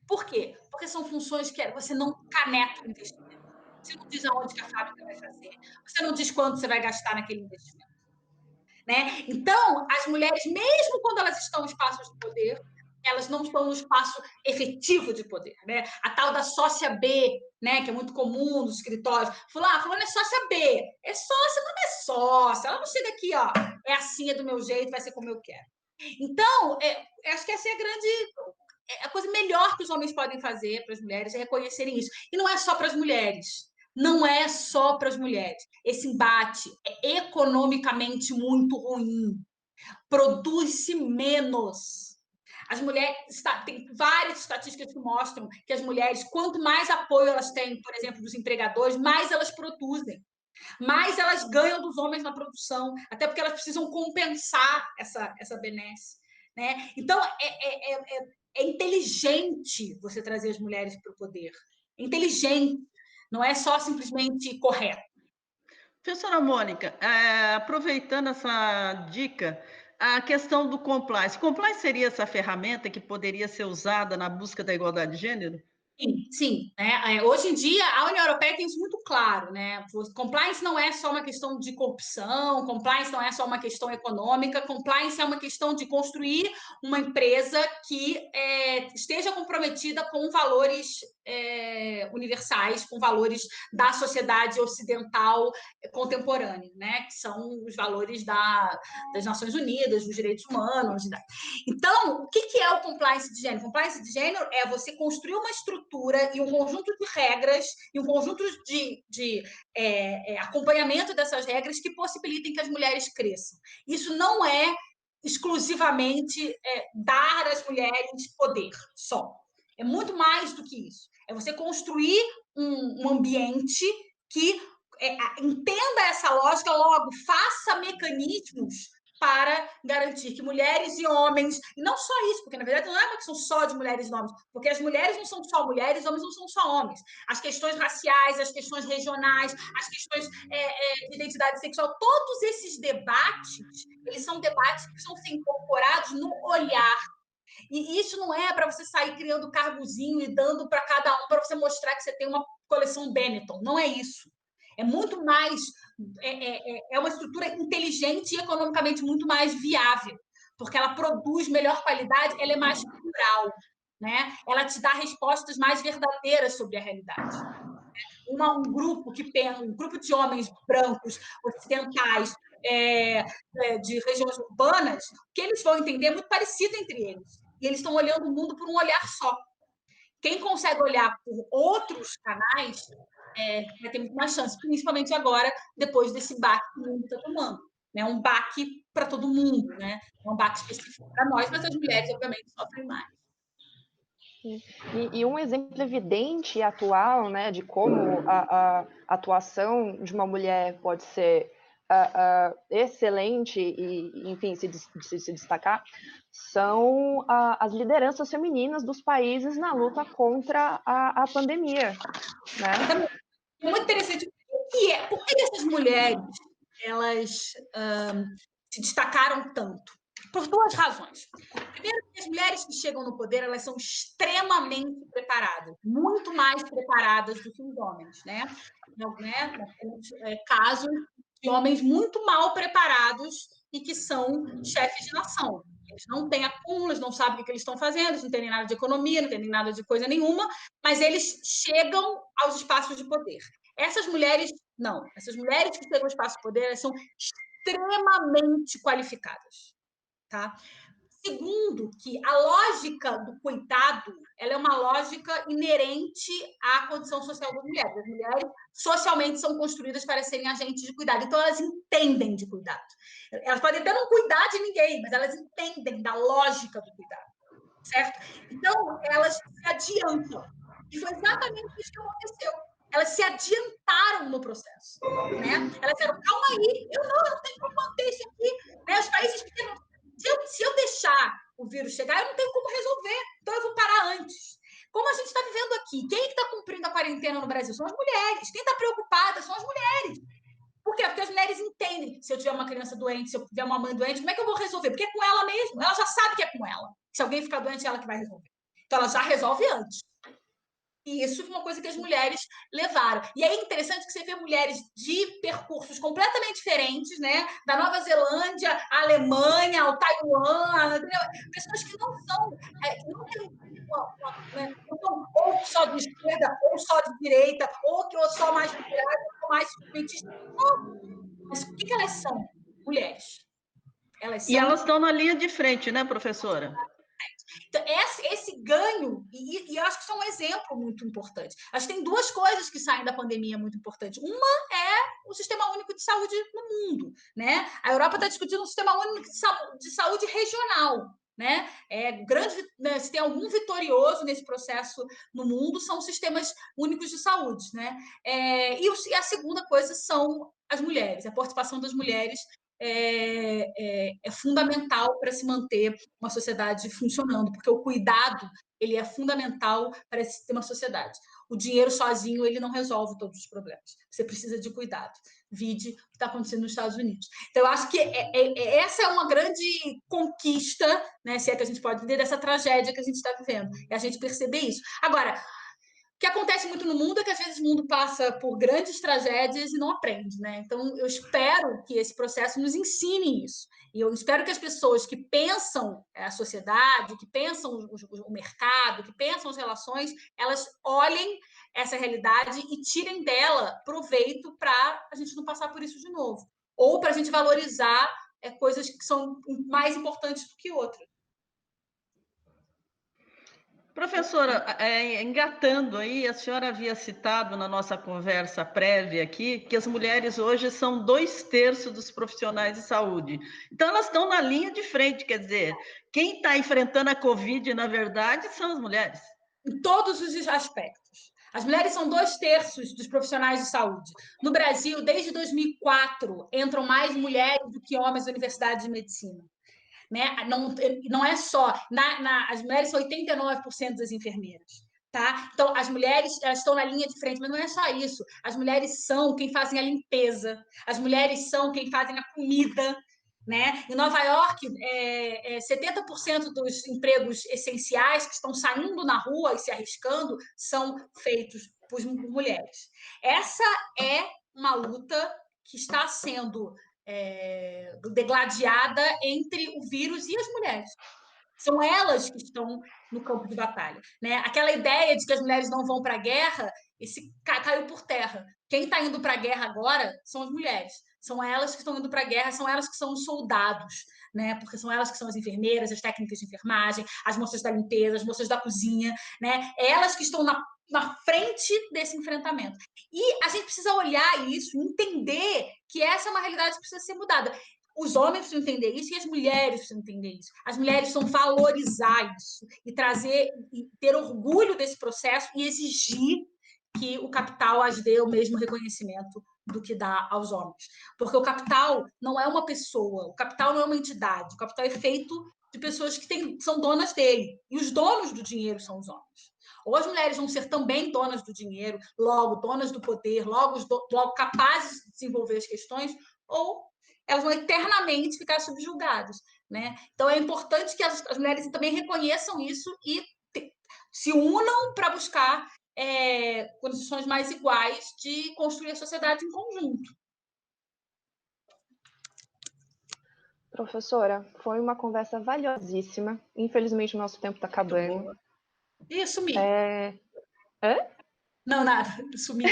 Por quê? Porque são funções que você não caneta o investimento. Você não diz aonde que a fábrica vai fazer. Você não diz quanto você vai gastar naquele investimento. Né? Então, as mulheres, mesmo quando elas estão em espaços de poder, elas não estão no espaço efetivo de poder. Né? A tal da sócia B, né, que é muito comum nos escritórios. Fulano é sócia B. É sócia, não é sócia. Ela não chega aqui, ó, é assim, é do meu jeito, vai ser como eu quero. Então, acho que essa é a coisa melhor que os homens podem fazer para as mulheres, é reconhecerem isso. E não é só para as mulheres. Não é só para as mulheres. Esse embate é economicamente muito ruim. Produz-se menos. As mulheres, tem várias estatísticas que mostram que as mulheres, quanto mais apoio elas têm, por exemplo, dos empregadores, mais elas produzem. Mais elas ganham dos homens na produção, até porque elas precisam compensar essa benesse. Né? Então, é inteligente você trazer as mulheres para o poder. É inteligente. Não é só simplesmente correto. Professora Mônica, aproveitando essa dica, a questão do compliance. Compliance seria essa ferramenta que poderia ser usada na busca da igualdade de gênero? Sim. Né? Hoje em dia, a União Europeia tem isso muito claro. Né? Compliance não é só uma questão de corrupção, compliance não é só uma questão econômica, compliance é uma questão de construir uma empresa que esteja comprometida com valores universais, com valores da sociedade ocidental contemporânea, né? Que são os valores das Nações Unidas, dos direitos humanos. Então, o que é o compliance de gênero? Compliance de gênero é você construir uma estrutura e um conjunto de regras e um conjunto de acompanhamento dessas regras que possibilitem que as mulheres cresçam. Isso não é exclusivamente dar às mulheres poder só. É muito mais do que isso. É você construir um ambiente que entenda essa lógica, logo faça mecanismos para garantir que mulheres e homens, e não só isso, porque na verdade não é uma questão só de mulheres e homens, porque as mulheres não são só mulheres, homens não são só homens. As questões raciais, as questões regionais, as questões de identidade sexual, todos esses debates, eles são debates que precisam ser incorporados no olhar. E isso não é para você sair criando cargozinho e dando para cada um para você mostrar que você tem uma coleção Benetton. Não é isso. É muito mais... É uma estrutura inteligente e economicamente muito mais viável, porque ela produz melhor qualidade, ela é mais plural, né? Ela te dá respostas mais verdadeiras sobre a realidade. Um grupo de homens brancos, ocidentais, de regiões urbanas, o que eles vão entender é muito parecido entre eles. E eles estão olhando o mundo por um olhar só. Quem consegue olhar por outros canais vai ter muito mais chance, principalmente agora, depois desse baque que o mundo está tomando. Né? Um baque para todo mundo, né? Um baque específico para nós, mas as mulheres, obviamente, sofrem mais. E um exemplo evidente e atual, né, de como a atuação de uma mulher pode ser excelente e, enfim, se destacar, são as lideranças femininas dos países na luta contra a pandemia. Né? É muito interessante. Por que essas mulheres elas se destacaram tanto? Por 2 razões. Primeiro, que as mulheres que chegam no poder, elas são extremamente preparadas, muito mais preparadas do que os homens, né? Nós temos casos de homens muito mal preparados e que são chefes de nação. Eles não têm acúmulo, eles não sabem o que eles estão fazendo, eles não entendem nada de economia, não entendem nada de coisa nenhuma, mas eles chegam aos espaços de poder. Essas mulheres, não. Essas mulheres que chegam aos espaços de poder, elas são extremamente qualificadas, tá? Segundo, que a lógica do cuidado, ela é uma lógica inerente à condição social das mulheres. As mulheres socialmente são construídas para serem agentes de cuidado, então elas entendem de cuidado. Elas podem até não cuidar de ninguém, mas elas entendem da lógica do cuidado, certo? Então, elas se adiantam. E foi exatamente isso que aconteceu. Elas se adiantaram no processo, né? Elas disseram, calma aí, eu não tenho como manter isso aqui. Né? Os países pequenos, se eu deixar o vírus chegar, eu não tenho como resolver. Então, eu vou parar antes. Como a gente está vivendo aqui? Quem está cumprindo a quarentena no Brasil? São as mulheres. Quem está preocupada são as mulheres. Por quê? Porque as mulheres entendem. Se eu tiver uma criança doente, se eu tiver uma mãe doente, como é que eu vou resolver? Porque é com ela mesmo. Ela já sabe que é com ela. Se alguém ficar doente, é ela que vai resolver. Então, ela já resolve antes. E isso foi uma coisa que as mulheres levaram. E é interessante que você vê mulheres de percursos completamente diferentes, né? Da Nova Zelândia, à Alemanha, ao Taiwan, pessoas que não são, não tem não são ou só de esquerda, ou só de direita, ou só mais liberais, ou mais petistas. Mas o que elas são? Mulheres. E elas estão na linha de frente, né, professora? Então, esse ganho, e eu acho que isso é um exemplo muito importante. Acho que tem duas coisas que saem da pandemia muito importantes. Uma é o Sistema Único de Saúde no mundo, né? A Europa está discutindo um Sistema Único de Saúde regional, né? Né? Se tem algum vitorioso nesse processo no mundo, são os sistemas únicos de saúde, né? E a segunda coisa são as mulheres, a participação das mulheres é fundamental para se manter uma sociedade funcionando, porque o cuidado ele é fundamental para se ter uma sociedade. O dinheiro sozinho ele não resolve todos os problemas. Você precisa de cuidado. Vide o que está acontecendo nos Estados Unidos. Então, eu acho que essa é uma grande conquista, né, se é que a gente pode dizer, dessa tragédia que a gente está vivendo. É a gente perceber isso. Agora, o que acontece muito no mundo é que, às vezes, o mundo passa por grandes tragédias e não aprende, né? Então, eu espero que esse processo nos ensine isso. E eu espero que as pessoas que pensam a sociedade, que pensam o mercado, que pensam as relações, elas olhem essa realidade e tirem dela proveito para a gente não passar por isso de novo. Ou para a gente valorizar coisas que são mais importantes do que outras. Professora, engatando aí, a senhora havia citado na nossa conversa prévia aqui que as mulheres hoje são 2/3 dos profissionais de saúde. Então, elas estão na linha de frente, quer dizer, quem está enfrentando a Covid, na verdade, são as mulheres. Em todos os aspectos. As mulheres são 2/3 dos profissionais de saúde. No Brasil, desde 2004, entram mais mulheres do que homens na Universidade de Medicina. Né? Não é só. As mulheres são 89% das enfermeiras. Tá? Então, as mulheres elas estão na linha de frente, mas não é só isso. As mulheres são quem fazem a limpeza, as mulheres são quem fazem a comida. Né? Em Nova York, 70% dos empregos essenciais que estão saindo na rua e se arriscando são feitos por mulheres. Essa é uma luta que está sendo degladiada entre o vírus e as mulheres. São elas que estão no campo de batalha. Né? Aquela ideia de que as mulheres não vão para a guerra, caiu por terra. Quem está indo para a guerra agora são as mulheres. São elas que estão indo para a guerra, são elas que são os soldados, né? Porque são elas que são as enfermeiras, as técnicas de enfermagem, as moças da limpeza, as moças da cozinha, né? Elas que estão na frente desse enfrentamento. E a gente precisa olhar isso, entender que essa é uma realidade que precisa ser mudada. Os homens precisam entender isso e as mulheres precisam entender isso. As mulheres precisam valorizar isso e ter orgulho desse processo e exigir que o capital as dê o mesmo reconhecimento do que dá aos homens. Porque o capital não é uma pessoa, o capital não é uma entidade, o capital é feito de pessoas que são donas dele. E os donos do dinheiro são os homens. Ou as mulheres vão ser também donas do dinheiro, logo donas do poder, logo capazes de desenvolver as questões, ou elas vão eternamente ficar subjugadas. né? Então, é importante que as mulheres também reconheçam isso e se unam para buscar condições mais iguais de construir a sociedade em conjunto. Professora, foi uma conversa valiosíssima. Infelizmente, o nosso tempo está acabando. Ih, sumi. Hã? Não, nada, sumi.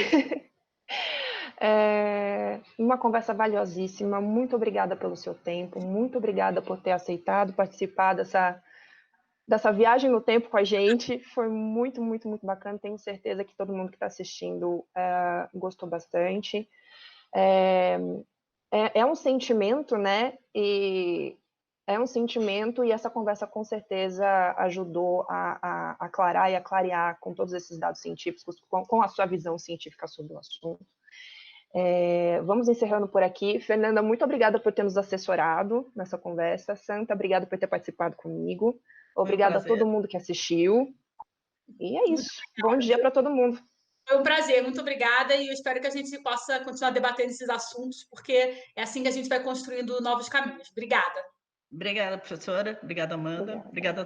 Uma conversa valiosíssima. Muito obrigada pelo seu tempo. Muito obrigada por ter aceitado participar dessa viagem no tempo com a gente. Foi muito, muito, muito bacana. Tenho certeza que todo mundo que está assistindo gostou bastante. É um sentimento, né? É um sentimento e essa conversa com certeza ajudou a aclarar e a clarear com todos esses dados científicos, com a sua visão científica sobre o assunto. Vamos encerrando por aqui. Fernanda, muito obrigada por ter nos assessorado nessa conversa. Santa, obrigada por ter participado comigo. Obrigada a todo mundo que assistiu. E é isso. Bom dia para todo mundo. Foi um prazer, muito obrigada, e eu espero que a gente possa continuar debatendo esses assuntos, porque é assim que a gente vai construindo novos caminhos. Obrigada. Obrigada, professora. Obrigada, Amanda. Obrigada a todos.